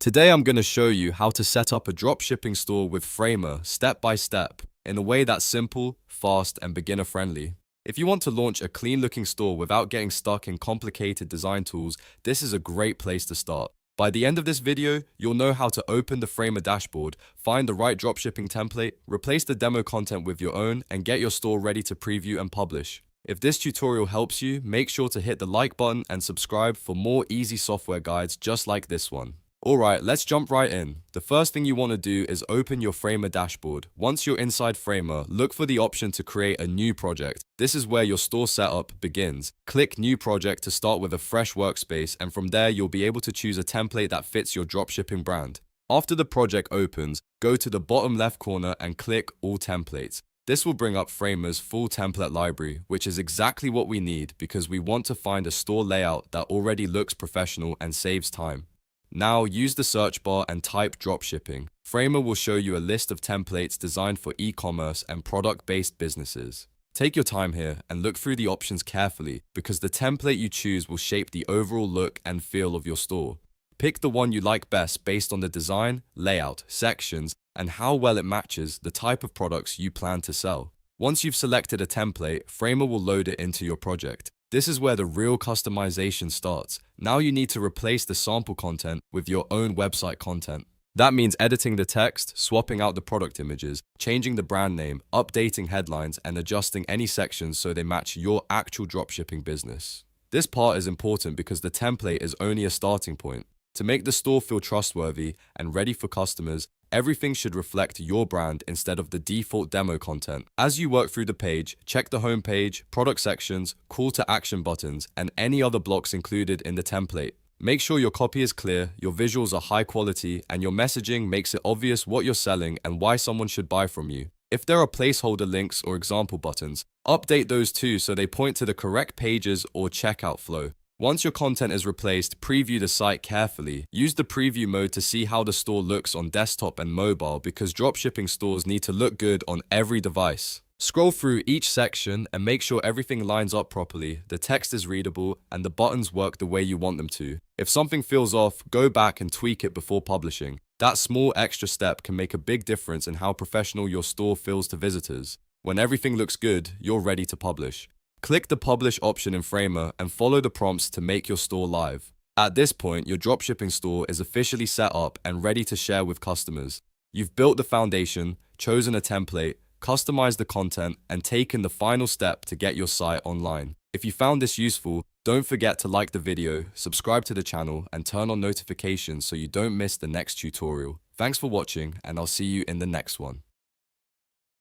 Today I'm going to show you how to set up a dropshipping store with Framer step by step in a way that's simple, fast, and beginner friendly. If you want to launch a clean looking store without getting stuck in complicated design tools, this is a great place to start. By the end of this video, you'll know how to open the Framer dashboard, find the right dropshipping template, replace the demo content with your own, and get your store ready to preview and publish. If this tutorial helps you, make sure to hit the like button and subscribe for more easy software guides just like this one. Alright, let's jump right in. The first thing you want to do is open your Framer dashboard. Once you're inside Framer, look for the option to create a new project. This is where your store setup begins. Click New Project to start with a fresh workspace, and from there you'll be able to choose a template that fits your dropshipping brand. After the project opens, go to the bottom left corner and click All Templates. This will bring up Framer's full template library, which is exactly what we need because we want to find a store layout that already looks professional and saves time. Now use the search bar and type dropshipping. Framer will show you a list of templates designed for e-commerce and product-based businesses. Take your time here and look through the options carefully because the template you choose will shape the overall look and feel of your store. Pick the one you like best based on the design, layout, sections, and how well it matches the type of products you plan to sell. Once you've selected a template, Framer will load it into your project. This is where the real customization starts. Now you need to replace the sample content with your own website content. That means editing the text, swapping out the product images, changing the brand name, updating headlines, and adjusting any sections so they match your actual dropshipping business. This part is important because the template is only a starting point. To make the store feel trustworthy and ready for customers, everything should reflect your brand instead of the default demo content. As you work through the page, check the home page, product sections, call to action buttons, and any other blocks included in the template. Make sure your copy is clear, your visuals are high quality, and your messaging makes it obvious what you're selling and why someone should buy from you. If there are placeholder links or example buttons, update those too so they point to the correct pages or checkout flow. Once your content is replaced, preview the site carefully. Use the preview mode to see how the store looks on desktop and mobile because dropshipping stores need to look good on every device. Scroll through each section and make sure everything lines up properly, the text is readable, and the buttons work the way you want them to. If something feels off, go back and tweak it before publishing. That small extra step can make a big difference in how professional your store feels to visitors. When everything looks good, you're ready to publish. Click the Publish option in Framer and follow the prompts to make your store live. At this point, your dropshipping store is officially set up and ready to share with customers. You've built the foundation, chosen a template, customized the content, and taken the final step to get your site online. If you found this useful, don't forget to like the video, subscribe to the channel, and turn on notifications so you don't miss the next tutorial. Thanks for watching, and I'll see you in the next one.